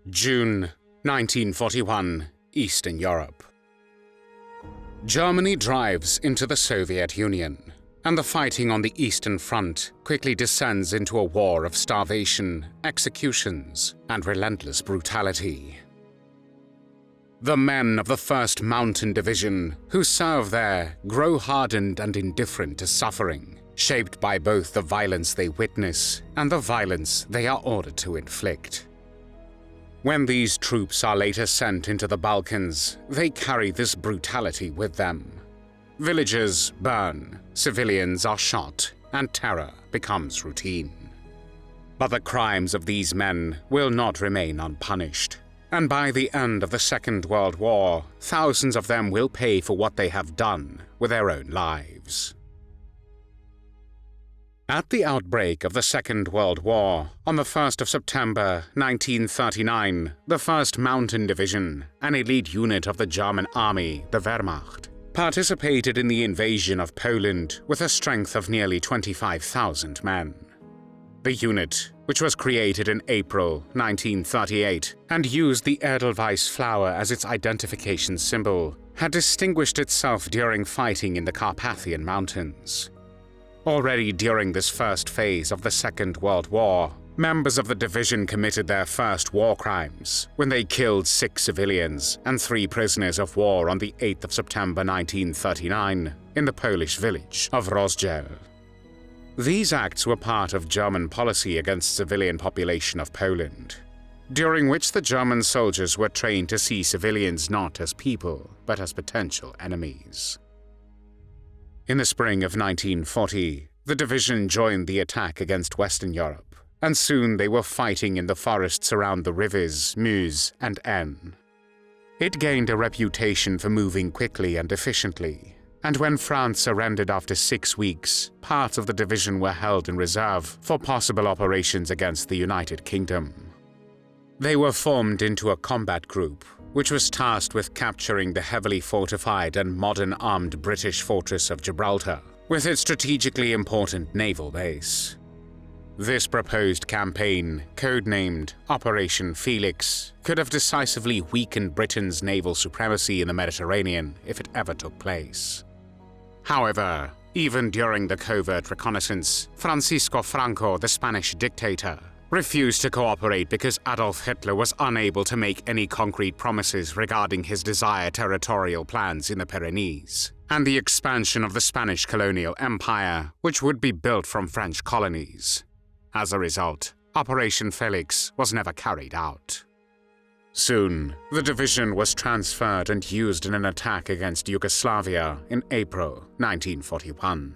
June 1941, Eastern Europe. Germany drives into the Soviet Union, and the fighting on the Eastern Front quickly descends into a war of starvation, executions, and relentless brutality. The men of the 1st Mountain Division who serve there grow hardened and indifferent to suffering, shaped by both the violence they witness and the violence they are ordered to inflict. When these troops are later sent into the Balkans, they carry this brutality with them. Villages burn, civilians are shot, and terror becomes routine. But the crimes of these men will not remain unpunished, and by the end of the Second World War, thousands of them will pay for what they have done with their own lives. At the outbreak of the Second World War, on the 1st of September 1939, the 1st Mountain Division, an elite unit of the German army, the Wehrmacht, participated in the invasion of Poland with a strength of nearly 25,000 men. The unit, which was created in April 1938 and used the Edelweiss flower as its identification symbol, had distinguished itself during fighting in the Carpathian Mountains. Already during this first phase of the Second World War, members of the division committed their first war crimes when they killed 6 civilians and 3 prisoners of war on the 8th of September 1939 in the Polish village of Rozdziel. These acts were part of German policy against civilian population of Poland, during which the German soldiers were trained to see civilians not as people, but as potential enemies. In the spring of 1940, the division joined the attack against Western Europe, and soon they were fighting in the forests around the rivers Meuse and Aisne. It gained a reputation for moving quickly and efficiently, and when France surrendered after 6 weeks, parts of the division were held in reserve for possible operations against the United Kingdom. They were formed into a combat group, which was tasked with capturing the heavily fortified and modern armed British fortress of Gibraltar, with its strategically important naval base. This proposed campaign, codenamed Operation Felix, could have decisively weakened Britain's naval supremacy in the Mediterranean if it ever took place. However, even during the covert reconnaissance, Francisco Franco, the Spanish dictator, refused to cooperate because Adolf Hitler was unable to make any concrete promises regarding his desired territorial plans in the Pyrenees, and the expansion of the Spanish colonial empire, which would be built from French colonies. As a result, Operation Felix was never carried out. Soon, the division was transferred and used in an attack against Yugoslavia in April 1941.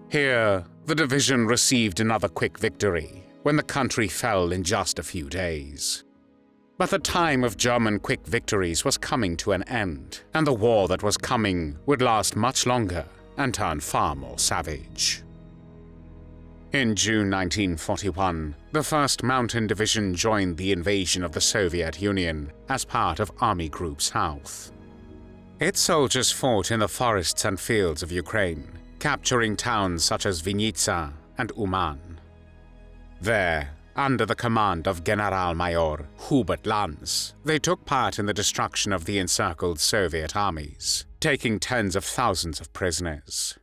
Here, the division received another quick victory, when the country fell in just a few days. But the time of German quick victories was coming to an end, and the war that was coming would last much longer and turn far more savage. In June 1941, the 1st Mountain Division joined the invasion of the Soviet Union as part of Army Group South. Its soldiers fought in the forests and fields of Ukraine, capturing towns such as Vinnytsia and Uman. There, under the command of Generalmajor Hubert Lanz, they took part in the destruction of the encircled Soviet armies, taking tens of thousands of prisoners.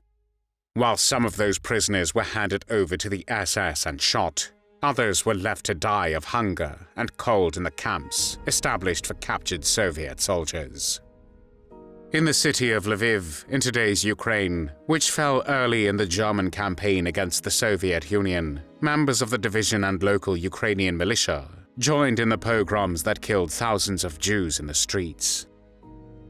While some of those prisoners were handed over to the SS and shot, others were left to die of hunger and cold in the camps established for captured Soviet soldiers. In the city of Lviv, in today's Ukraine, which fell early in the German campaign against the Soviet Union, members of the division and local Ukrainian militia joined in the pogroms that killed thousands of Jews in the streets.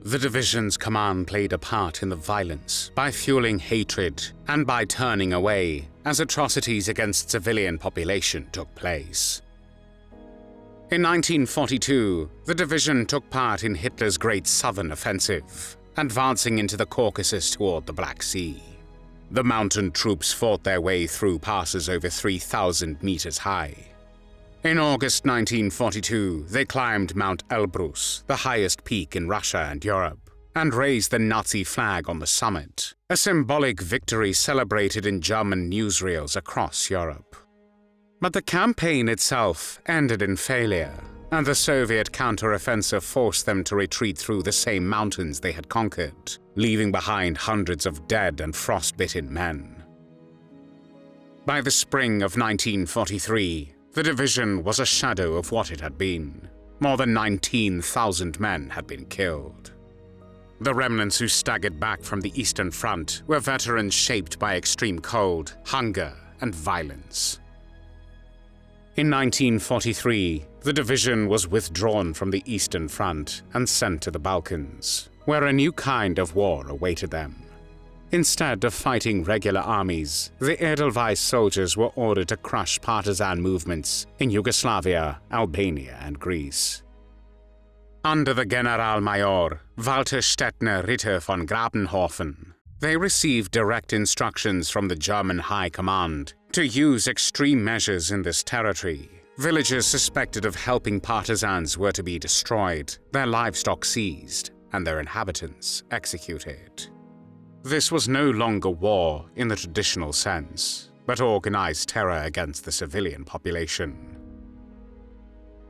The division's command played a part in the violence by fueling hatred and by turning away as atrocities against civilian population took place. In 1942, the division took part in Hitler's Great Southern Offensive, advancing into the Caucasus toward the Black Sea. The mountain troops fought their way through passes over 3,000 meters high. In August 1942, they climbed Mount Elbrus, the highest peak in Russia and Europe, and raised the Nazi flag on the summit, a symbolic victory celebrated in German newsreels across Europe. But the campaign itself ended in failure, and the Soviet counter-offensive forced them to retreat through the same mountains they had conquered, leaving behind hundreds of dead and frost-bitten men. By the spring of 1943, the division was a shadow of what it had been. More than 19,000 men had been killed. The remnants who staggered back from the Eastern Front were veterans shaped by extreme cold, hunger, and violence. In 1943, the division was withdrawn from the Eastern Front and sent to the Balkans, where a new kind of war awaited them. Instead of fighting regular armies, the Edelweiss soldiers were ordered to crush partisan movements in Yugoslavia, Albania, and Greece. Under the Generalmajor Walter Stettner Ritter von Grabenhofen, they received direct instructions from the German High Command to use extreme measures in this territory. Villages suspected of helping partisans were to be destroyed, their livestock seized, and their inhabitants executed. This was no longer war in the traditional sense, but organized terror against the civilian population.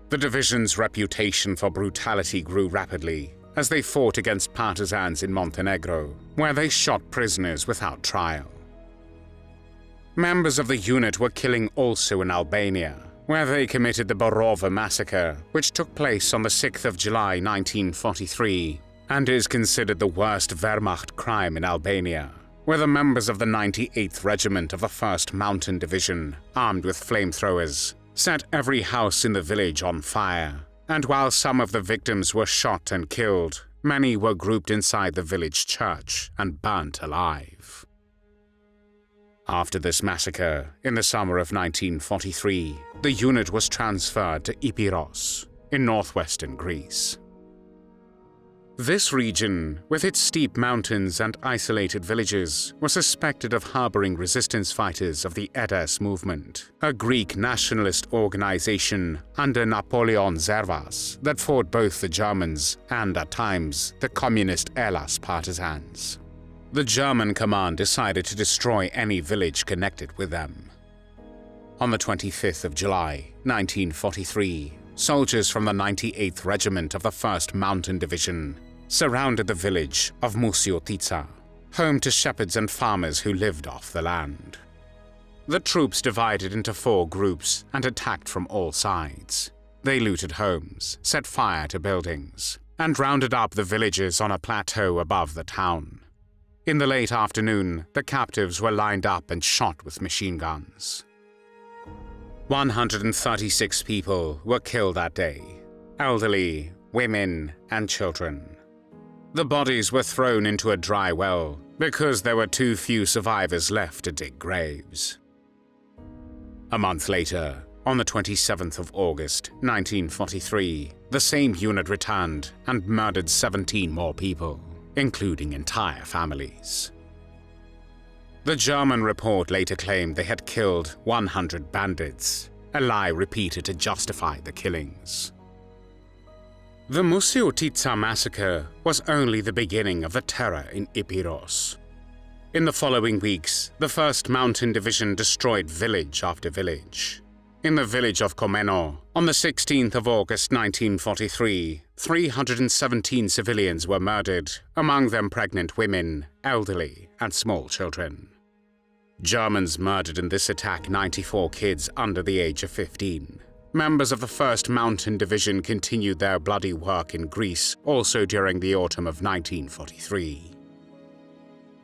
The division's reputation for brutality grew rapidly as they fought against partisans in Montenegro, where they shot prisoners without trial. Members of the unit were killing also in Albania, where they committed the Borovë massacre, which took place on the 6th of July 1943, and is considered the worst Wehrmacht crime in Albania, where the members of the 98th Regiment of the 1st Mountain Division, armed with flamethrowers, set every house in the village on fire, and while some of the victims were shot and killed, many were grouped inside the village church and burnt alive. After this massacre, in the summer of 1943, the unit was transferred to Epirus, in northwestern Greece. This region, with its steep mountains and isolated villages, was suspected of harboring resistance fighters of the Edes movement, a Greek nationalist organization under Napoleon Zervas that fought both the Germans and, at times, the communist Elas partisans. The German command decided to destroy any village connected with them. On the 25th of July, 1943, soldiers from the 98th Regiment of the 1st Mountain Division surrounded the village of Mousiotitsa, home to shepherds and farmers who lived off the land. The troops divided into 4 groups and attacked from all sides. They looted homes, set fire to buildings, and rounded up the villages on a plateau above the town. In the late afternoon, the captives were lined up and shot with machine guns. 136 people were killed that day, elderly, women, and children. The bodies were thrown into a dry well because there were too few survivors left to dig graves. A month later, on the 27th of August, 1943, the same unit returned and murdered 17 more people, including entire families. The German report later claimed they had killed 100 bandits, a lie repeated to justify the killings. The Mousiotitsa massacre was only the beginning of the terror in Epirus. In the following weeks, the 1st Mountain Division destroyed village after village. In the village of Kommeno, on the 16th of August 1943, 317 civilians were murdered, among them pregnant women, elderly, and small children. Germans murdered in this attack 94 kids under the age of 15. Members of the 1st Mountain Division continued their bloody work in Greece also during the autumn of 1943.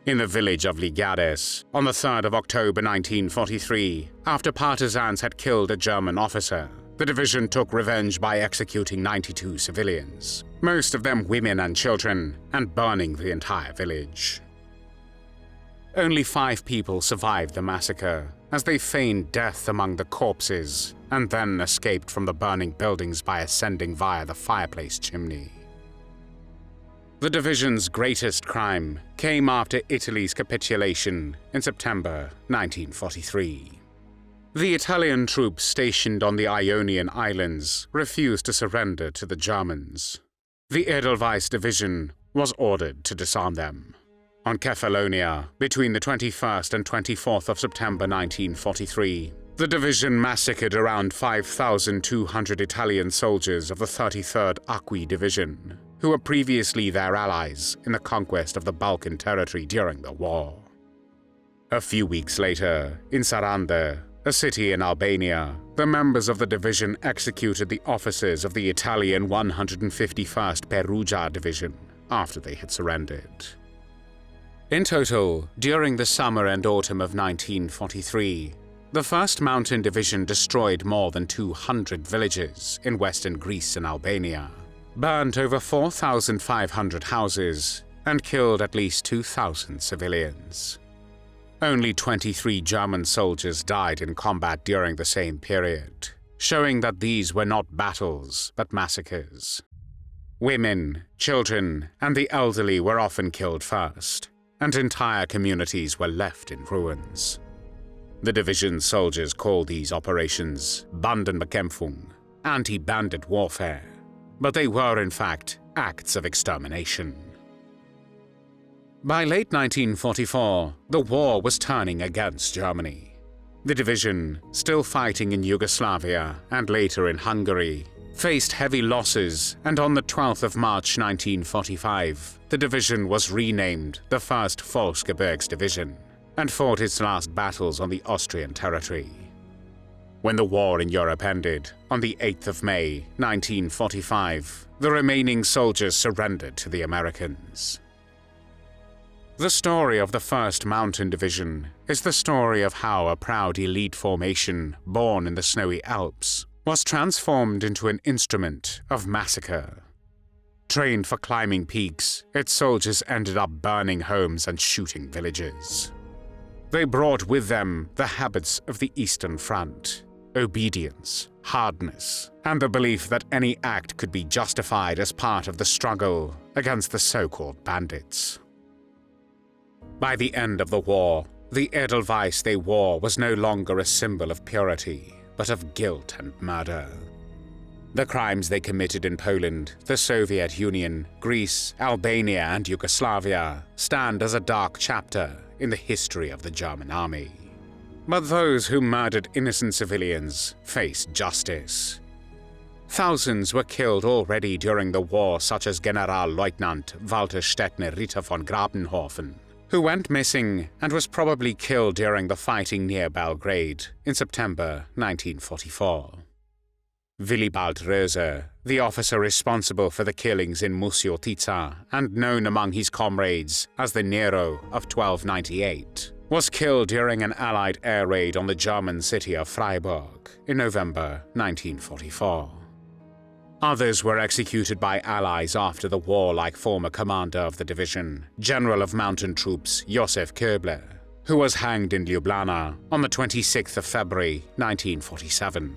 In the village of Lingiades, on the 3rd of October 1943, after partisans had killed a German officer, the division took revenge by executing 92 civilians, most of them women and children, and burning the entire village. Only 5 people survived the massacre, as they feigned death among the corpses and then escaped from the burning buildings by ascending via the fireplace chimney. The division's greatest crime came after Italy's capitulation in September 1943. The Italian troops stationed on the Ionian Islands refused to surrender to the Germans. The Edelweiss Division was ordered to disarm them. On Kefalonia, between the 21st and 24th of September 1943, The division massacred around 5,200 Italian soldiers of the 33rd Acqui Division, who were previously their allies in the conquest of the Balkan territory during the war. A few weeks later, in Sarandë, a city in Albania, the members of the division executed the officers of the Italian 151st Perugia Division after they had surrendered. In total, during the summer and autumn of 1943, the 1st Mountain Division destroyed more than 200 villages in western Greece and Albania, burned over 4,500 houses, and killed at least 2,000 civilians. Only 23 German soldiers died in combat during the same period, showing that these were not battles but massacres. Women, children, and the elderly were often killed first, and entire communities were left in ruins. The division's soldiers called these operations Bandenbekämpfung, anti-bandit warfare, but they were in fact acts of extermination. By late 1944, the war was turning against Germany. The division, still fighting in Yugoslavia and later in Hungary, faced heavy losses, and on the 12th of March 1945, the division was renamed the 1st Volksgebirgsdivision and fought its last battles on the Austrian territory. When the war in Europe ended, on the 8th of May 1945, the remaining soldiers surrendered to the Americans. The story of the 1st Mountain Division is the story of how a proud elite formation born in the snowy Alps was transformed into an instrument of massacre. Trained for climbing peaks, its soldiers ended up burning homes and shooting villages. They brought with them the habits of the Eastern Front: obedience, hardness, and the belief that any act could be justified as part of the struggle against the so-called bandits. By the end of the war, the Edelweiss they wore was no longer a symbol of purity, but of guilt and murder. The crimes they committed in Poland, the Soviet Union, Greece, Albania, and Yugoslavia stand as a dark chapter in the history of the German army. But those who murdered innocent civilians faced justice. Thousands were killed already during the war, such as Generalleutnant Walter Stettner Ritter von Grabenhofen, who went missing and was probably killed during the fighting near Belgrade in September 1944. Willibald Röse, the officer responsible for the killings in Mousiotitsa and known among his comrades as the Nero of 1298, was killed during an Allied air raid on the German city of Freiburg in November 1944. Others were executed by Allies after the war, like former commander of the division, General of Mountain Troops Josef Köbler, who was hanged in Ljubljana on the 26th of February 1947.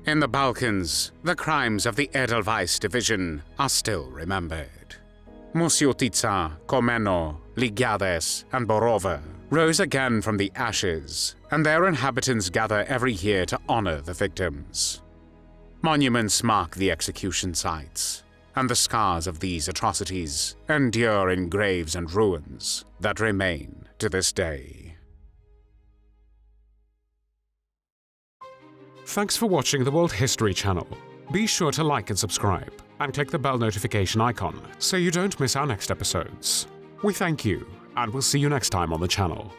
In the Balkans, the crimes of the Edelweiss Division are still remembered. Mousiotitsa, Kommeno, Lingiades, and Borovë rose again from the ashes, and their inhabitants gather every year to honor the victims. Monuments mark the execution sites, and the scars of these atrocities endure in graves and ruins that remain to this day. Thanks for watching the World History Channel. Be sure to like and subscribe, and click the bell notification icon so you don't miss our next episodes. We thank you, and we'll see you next time on the channel.